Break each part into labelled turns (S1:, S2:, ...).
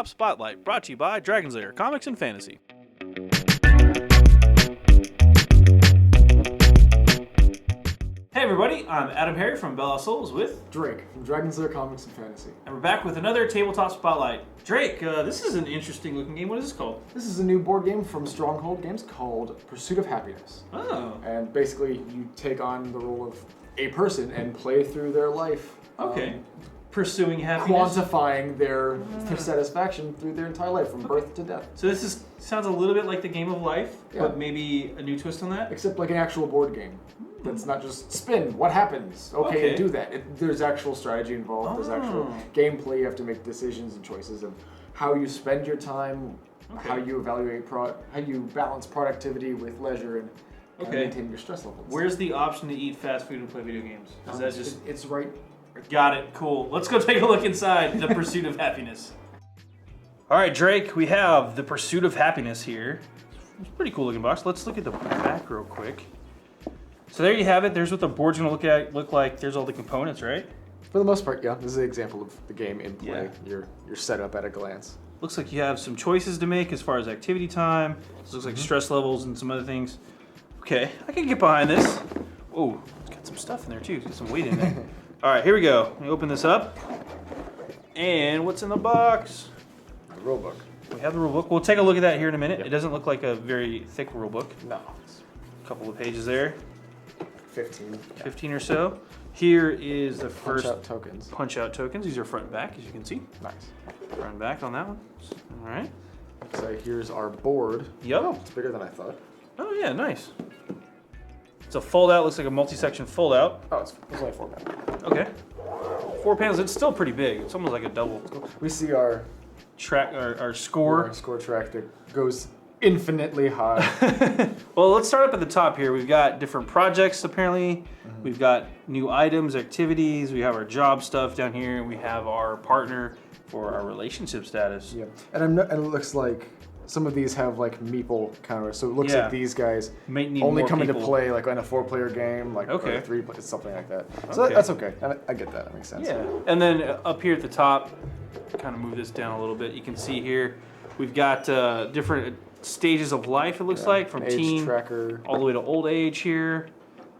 S1: Tabletop Spotlight, brought to you by Dragon's Lair Comics and Fantasy. Hey everybody, I'm AdamHarry from Bella Souls with
S2: Drake from Dragon's Lair Comics and Fantasy.
S1: And we're back with another Tabletop Spotlight. Drake, this is an interesting looking game. What is this called?
S2: This is a new board game from Stronghold Games called Pursuit of Happiness.
S1: Oh.
S2: And basically you take on the role of a person and play through their life.
S1: Okay. Pursuing happiness.
S2: Quantifying their satisfaction through their entire life, from birth to death.
S1: So this sounds a little bit like the Game of Life,
S2: Yeah.
S1: but maybe a new twist on that?
S2: Except like an actual board game. That's not just spin, what happens? Okay, do that. There's actual strategy involved, there's actual gameplay, you have to make decisions and choices of how you spend your time, how you evaluate, how you balance productivity with leisure and maintain your stress levels.
S1: Where's the option to eat fast food and play video games? Is that just...
S2: It's right.
S1: Got it, cool. Let's go take a look inside the Pursuit of Happiness. All right, Drake, we have the Pursuit of Happiness here. It's a pretty cool looking box. Let's look at the back real quick. So there you have it. There's what the board's gonna look like. There's all the components, right?
S2: For the most part, yeah. This is an example of the game in play.
S1: Yeah.
S2: You're set up at a glance.
S1: Looks like you have some choices to make as far as activity time. This looks like stress levels and some other things. Okay, I can get behind this. Oh, it's got some stuff in there too. It's got some weight in there. All right, here we go. Let me open this up. And what's in the box?
S2: The rule book.
S1: We have the rule book. We'll take a look at that here in a minute. Yep. It doesn't look like a very thick rule book.
S2: No.
S1: A couple of pages there.
S2: 15.
S1: 15 or so. Here is the first
S2: punch-out tokens.
S1: Punch-out tokens. These are front and back, as you can see.
S2: Nice.
S1: Front and back on that one. All right.
S2: So here's our board.
S1: Yep.
S2: Oh, it's bigger than I thought.
S1: Oh yeah, nice. It's a fold-out. Looks like a multi-section fold-out.
S2: Oh, it's only 4 panels.
S1: Okay. 4 panels. It's still pretty big. It's almost like a double.
S2: We see our
S1: track, our score.
S2: Our score track that goes infinitely high.
S1: Well, let's start up at the top here. We've got different projects, apparently. We've got new items, activities. We have our job stuff down here. We have our partner for our relationship status.
S2: Yeah, and it looks like some of these have like meeple counters. So it looks like these guys only come into play like in a 4-player game, like or a 3 player, something like that. So that's okay. I get that. That makes sense.
S1: Yeah, and then up here at the top, kind of move this down a little bit. You can see here, we've got different stages of life, it looks like, from teen
S2: tracker
S1: all the way to old age here.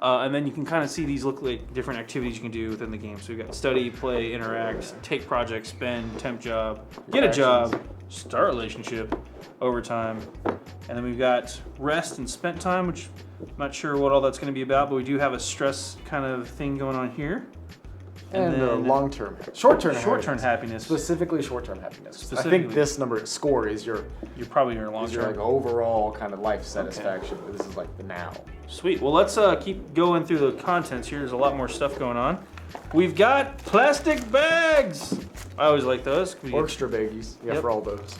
S1: And then you can kind of see these look like different activities you can do within the game. So we've got study, play, interact, take project, spend, temp job, get a job, start relationship, overtime. And then we've got rest and spent time, which I'm not sure what all that's going to be about, but we do have a stress kind of thing going on here.
S2: And long-term, short-term
S1: happiness.
S2: Specifically short-term happiness. I think this score is your
S1: probably your long-term,
S2: like overall kind of life satisfaction. Okay. This is like the now.
S1: Sweet. Well, let's keep going through the contents here. There's a lot more stuff going on. We've got plastic bags. I always like those.
S2: Orchestra baggies. Yeah, for all those.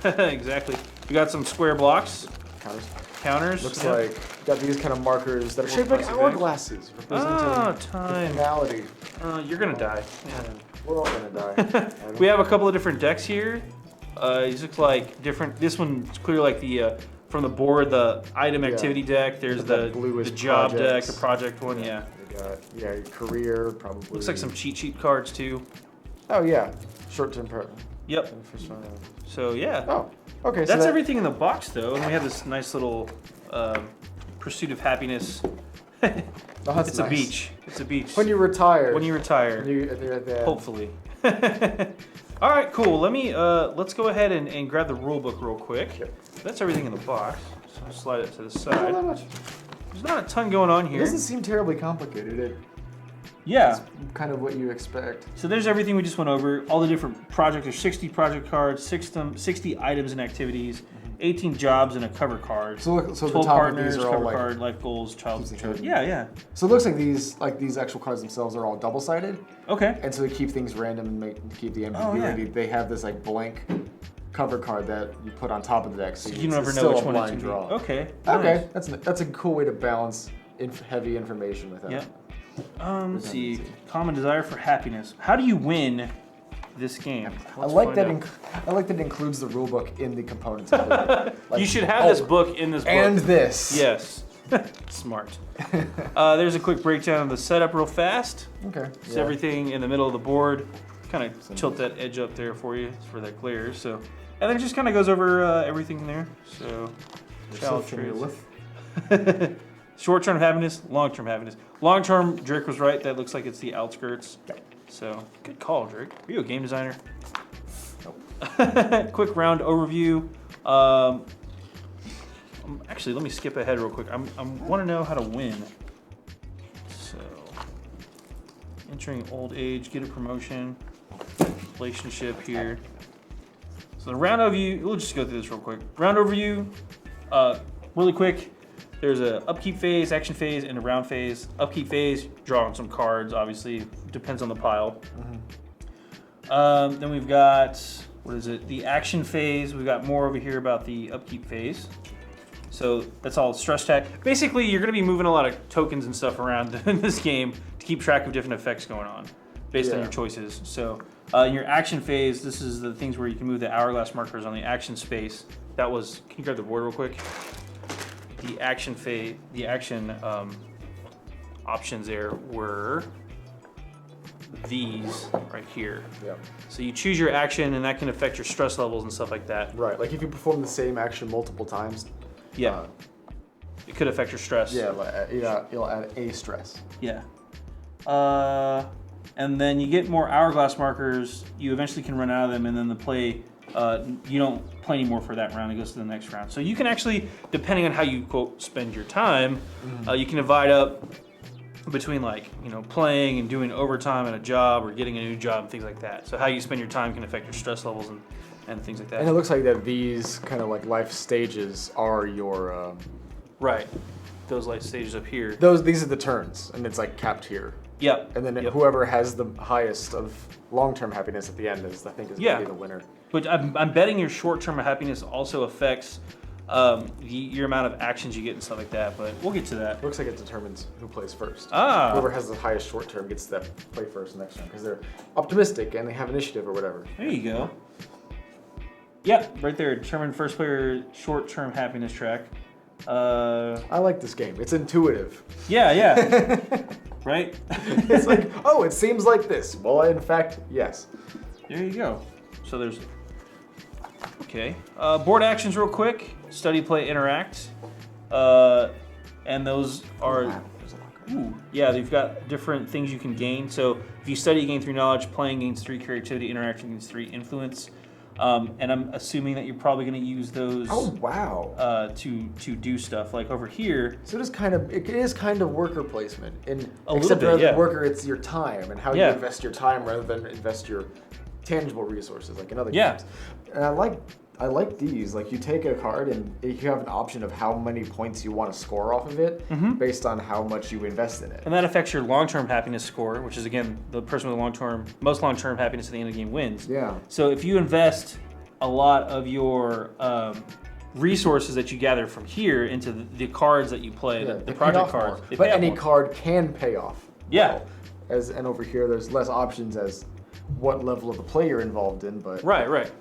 S1: Exactly. We got some square blocks. Counters.
S2: Looks like got these kind of markers that are shaped like hourglasses, representing
S1: time.
S2: finality.
S1: You're gonna die.
S2: Yeah. We're all gonna die.
S1: We have a couple of different decks here. These look like different. This one's clear like the from the board, the item activity deck. There's the job deck, the project one. Yeah.
S2: We got your career probably.
S1: Looks like some cheat sheet cards too.
S2: Oh yeah, short-term.
S1: Yep. So yeah.
S2: Oh. Okay,
S1: that's everything in the box, though, and we have this nice little Pursuit of Happiness. It's a beach. It's a beach.
S2: When you retire.
S1: When you retire. Hopefully. All right, cool. Let's go ahead and grab the rule book real quick. Yep. That's everything in the box. So I'll slide it to the side.
S2: Not much.
S1: There's not a ton going on here.
S2: It doesn't seem terribly complicated.
S1: Yeah.
S2: It's kind of what you expect.
S1: So there's everything we just went over. All the different projects. There's 60 project cards, 60 items and activities, 18 jobs and a cover card.
S2: So
S1: 12
S2: the top
S1: partners,
S2: of these are
S1: cover
S2: all
S1: card, life goals, child. Yeah.
S2: So it looks like these actual cards themselves are all double-sided.
S1: Okay.
S2: And so they keep things random and keep the ambiguity. They have this like blank cover card that you put on top of the deck, so
S1: you never know which one it's gonna
S2: draw.
S1: be. Okay.
S2: Okay. Nice. That's a cool way to balance heavy information with that.
S1: Yeah. Let's see. Common desire for happiness. How do you win this game?
S2: I like that it includes the rule book in the components. Like,
S1: you should have this book in this book.
S2: And this.
S1: Yes. Smart. There's a quick breakdown of the setup real fast.
S2: Okay.
S1: It's everything in the middle of the board. kind of tilt that edge up there for you for that glare. So, and then it just kind of goes over everything there. So, challenge traits. Short-term happiness, long-term happiness. Long-term, Drake was right. That looks like it's the outskirts. So, good call, Drake. Are you a game designer? Nope. Quick round overview. Actually, let me skip ahead real quick. I want to know how to win. So, entering old age, get a promotion, relationship here. So the round overview, we'll just go through this real quick. Round overview, really quick. There's a upkeep phase, action phase, and a round phase. Upkeep phase, drawing some cards, obviously. Depends on the pile. Then we've got, what is it? The action phase. We've got more over here about the upkeep phase. So that's all stress tech. Basically, you're going to be moving a lot of tokens and stuff around in this game to keep track of different effects going on based on your choices. So in your action phase, this is the things where you can move the hourglass markers on the action space. That was, can you grab the board real quick? The action phase, the action options there were these right here. So you choose your action, and that can affect your stress levels and stuff like that.
S2: Right, like if you perform the same action multiple times.
S1: It could affect your stress.
S2: You'll add a stress.
S1: And then you get more hourglass markers. You eventually can run out of them, and then the play, you don't play anymore for that round. It goes to the next round. So you can actually, depending on how you quote spend your time, you can divide up between playing and doing overtime at a job or getting a new job and things like that. So how you spend your time can affect your stress levels and things like that.
S2: And it looks like that these kind of like life stages are your
S1: right. Those life stages up here.
S2: These are the turns, and it's like capped here. And then whoever has the highest of long-term happiness at the end is going to be the winner.
S1: But I'm betting your short-term happiness also affects your amount of actions you get and stuff like that. But we'll get to that.
S2: Looks like it determines who plays first.
S1: Whoever
S2: has the highest short-term gets to play first next time because they're optimistic and they have initiative or whatever.
S1: There you go. Yep, right there. Determine first player short-term happiness track.
S2: I like this game. It's intuitive.
S1: Yeah. Right?
S2: It's like, oh, it seems like this. Well, in fact, yes.
S1: There you go. So there's... Okay. Board actions real quick. Study, play, interact. And those are... they've got different things you can gain. So if you study, you gain 3 knowledge. Playing gains 3 creativity. Interaction gains 3 influence. And I'm assuming that you're probably going to use those.
S2: Oh wow!
S1: To do stuff like over here.
S2: So it is kind of worker placement,
S1: except rather than
S2: worker, it's your time and how you invest your time rather than invest your tangible resources like in other games. And I like these. Like you take a card and you have an option of how many points you want to score off of it based on how much you invest in it.
S1: And that affects your long-term happiness score, which is again the person with the most long-term happiness at the end of the game wins. So if you invest a lot of your resources that you gather from here into the cards that you play, the project cards,
S2: but any card can pay off. Well, and over here there's less options as what level of the play you're involved in, but
S1: right.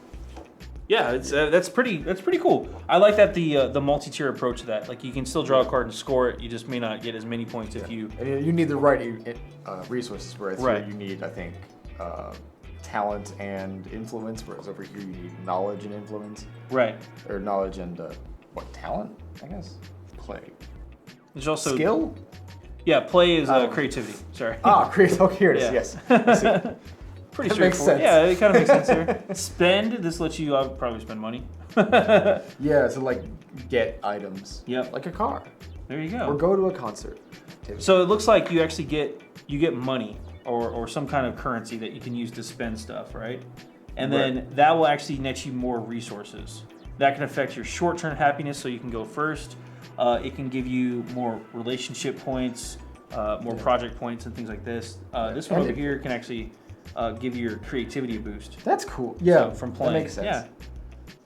S1: Yeah, it's that's pretty cool. I like that the multi-tier approach to that. Like you can still draw a card and score it. You just may not get as many points if you.
S2: And you need the right resources. Whereas here you need, I think, talent and influence. Whereas over here you need knowledge and influence.
S1: Right.
S2: Or knowledge and talent? I guess. Play.
S1: There's also
S2: skill.
S1: Yeah, play is creativity. Sorry.
S2: Creativity. Oh, here it is. Yes. I see.
S1: Pretty straightforward. Yeah, it kind of makes sense there. Spend, this lets you probably spend money.
S2: To like get items.
S1: Yep.
S2: Like a car.
S1: There you go.
S2: Or go to a concert.
S1: So it looks like you actually get money or some kind of currency that you can use to spend stuff, right? And then that will actually net you more resources. That can affect your short-term happiness, so you can go first. It can give you more relationship points, more project points, and things like this. This one over here can actually give you your creativity a boost.
S2: That's cool. Yeah,
S1: so from playing.
S2: That makes sense.
S1: Yeah,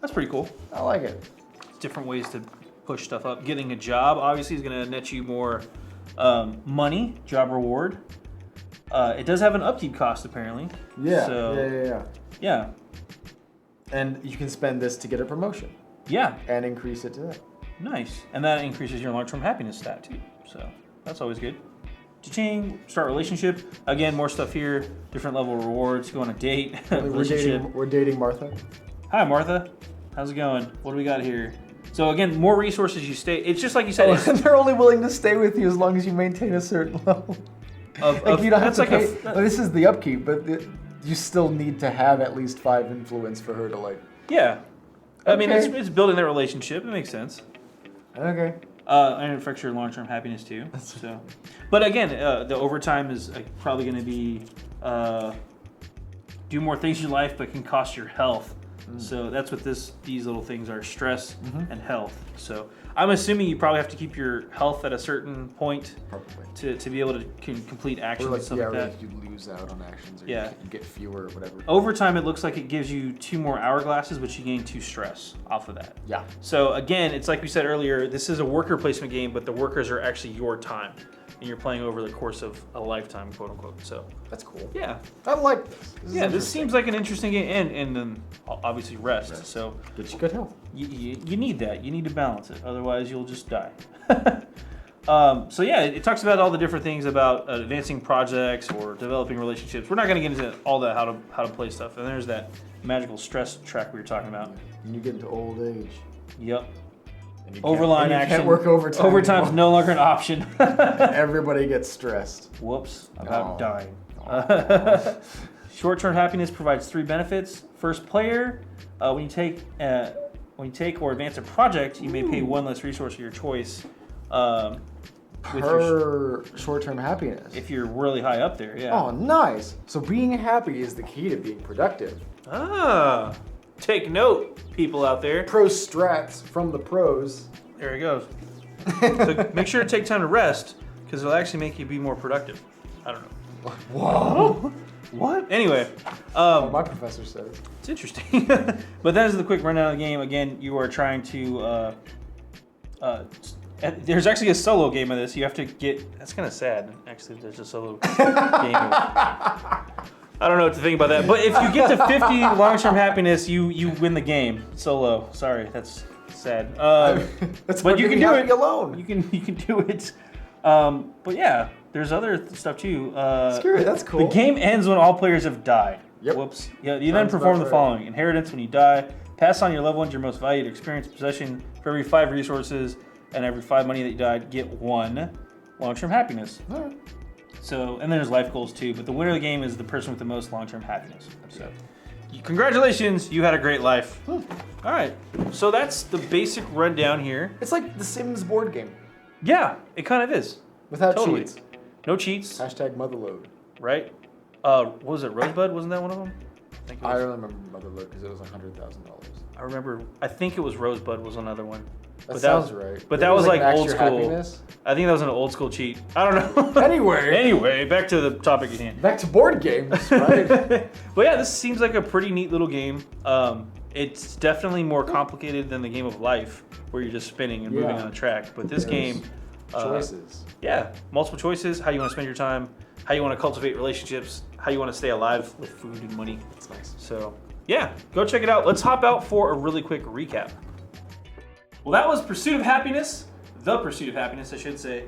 S1: that's pretty cool.
S2: I like it.
S1: Different ways to push stuff up. Getting a job obviously is going to net you more money, job reward. It does have an upkeep cost apparently.
S2: Yeah.
S1: So, yeah.
S2: And you can spend this to get a promotion.
S1: Yeah.
S2: And increase it to that.
S1: Nice. And that increases your long-term happiness stat too. So that's always good. Cha-ching, start relationship. Again, more stuff here. Different level of rewards. Go on a date. Relationship.
S2: We're dating Martha.
S1: Hi, Martha. How's it going? What do we got here? So again, more resources you stay. It's just like you said.
S2: And they're only willing to stay with you as long as you maintain a certain level. You don't have to pay. This is the upkeep, but you still need to have at least 5 influence for her to like.
S1: Yeah. I mean, it's building that relationship. It makes sense.
S2: Okay.
S1: And it affects your long-term happiness too. So, but again, the overtime is probably going to be do more things in your life, but can cost your health. So that's what these little things are: stress and health. So I'm assuming you probably have to keep your health at a certain point to be able to complete actions and stuff like that.
S2: You lose out on actions, or
S1: you
S2: get fewer or whatever.
S1: Overtime, it looks like it gives you 2 more hourglasses, but you gain 2 stress off of that.
S2: Yeah.
S1: So again, it's like we said earlier, this is a worker placement game, but the workers are actually your time. And you're playing over the course of a lifetime, quote unquote. So
S2: that's cool.
S1: Yeah.
S2: I like this.
S1: This seems like an interesting game, and then obviously rest. So
S2: gets you good health.
S1: You need that. You need to balance it, otherwise you'll just die. So yeah, it talks about all the different things about advancing projects or developing relationships. We're not going to get into all that how to play stuff. And there's that magical stress track we were talking about.
S2: When you get into old age.
S1: Yep.
S2: Overline action. Can't work overtime.
S1: Overtime's no longer an option.
S2: Everybody gets stressed.
S1: Whoops! About dying. Short-term happiness provides 3 benefits. First, player. When you take or advance a project, you may pay 1 less resource of your choice.
S2: Per short-term happiness.
S1: If you're really high up there, yeah.
S2: Oh, nice. So being happy is the key to being productive.
S1: Take note, people out there.
S2: Pro strats from the pros.
S1: There he goes. So make sure to take time to rest, because it'll actually make you be more productive. I don't know.
S2: Whoa.
S1: What? Anyway.
S2: My professor says.
S1: It's interesting. But that is the quick rundown of the game. Again, you are trying to... there's actually a solo game of this. You have to get... That's kind of sad, actually. There's a solo game. I don't know what to think about that. But if you get to 50 long-term happiness, you win the game. Solo. Sorry, that's sad. But you can do it
S2: alone.
S1: You can do it. But yeah, there's other stuff too.
S2: Screw that's cool.
S1: The game ends when all players have died.
S2: Yep.
S1: Whoops. Yeah. You then perform the following: inheritance when you die. Pass on your loved ones your most valued experience possession. For every 5 resources and every 5 money that you died, get 1 long-term happiness.
S2: All right.
S1: So, and then there's life goals too, but the winner of the game is the person with the most long-term happiness. So, congratulations, you had a great life. All right, so that's the basic rundown here.
S2: It's like the Sims board game.
S1: Yeah, it kind of is.
S2: Without cheats.
S1: No cheats.
S2: Hashtag motherload.
S1: Right? What was it, Rosebud? Wasn't that one of them?
S2: I remember motherload because it was $100,000.
S1: I think it was Rosebud was another one.
S2: That sounds right.
S1: But that was like old
S2: Extra
S1: school.
S2: Happiness?
S1: I think that was an old school cheat. I don't know. Anyway, back to the topic at hand.
S2: Back to board games, right?
S1: But yeah, this seems like a pretty neat little game. It's definitely more complicated than the game of life, where you're just spinning and moving on a track. But this game,
S2: choices.
S1: Yeah, multiple choices. How you want to spend your time, how you want to cultivate relationships, how you want to stay alive with food and money.
S2: That's nice.
S1: So yeah, go check it out. Let's hop out for a really quick recap. Well, that was Pursuit of Happiness. The Pursuit of Happiness, I should say.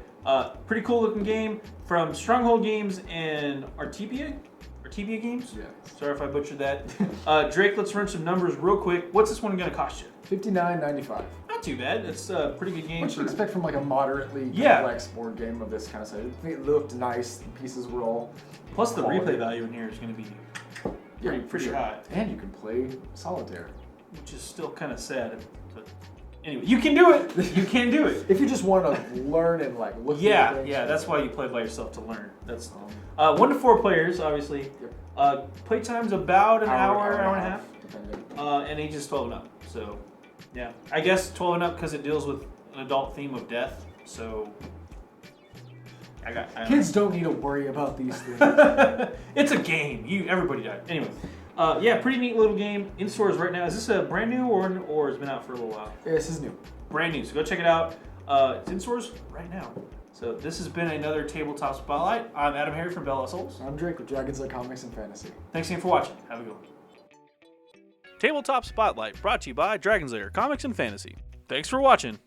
S1: Pretty cool looking game from Stronghold Games and Artebia Games?
S2: Yeah.
S1: Sorry if I butchered that. Drake, let's run some numbers real quick. What's this one going to cost you?
S2: $59.95.
S1: Not too bad. It's a pretty good game.
S2: What you expect from like a moderately complex board game of this kind of size? It looked nice. The pieces were all
S1: Plus the replay value in here is going to be pretty high.
S2: And you can play solitaire.
S1: Which is still kind of sad. But anyway, you can do it. You can do it.
S2: If you just want to learn and like look.
S1: Yeah, that's why you play by yourself, to learn. That's 1 to 4 players, obviously. Yep. Playtime's about an hour and a half.
S2: Depending.
S1: And ages 12 and up. So, yeah, I guess 12 and up because it deals with an adult theme of death. So,
S2: kids don't need to worry about these things.
S1: It's a game. Everybody died. Anyway. Yeah, pretty neat little game. In stores right now. Is this a brand new or has been out for a little while?
S2: Yeah, this is new.
S1: Brand new. So go check it out. It's in stores right now. So this has been another Tabletop Spotlight. I'm AdamHarry from Bella Souls.
S2: I'm Drake with Dragons Lair Comics and Fantasy.
S1: Thanks again for watching. Have a good one. Tabletop Spotlight brought to you by Dragons Lair Comics and Fantasy. Thanks for watching.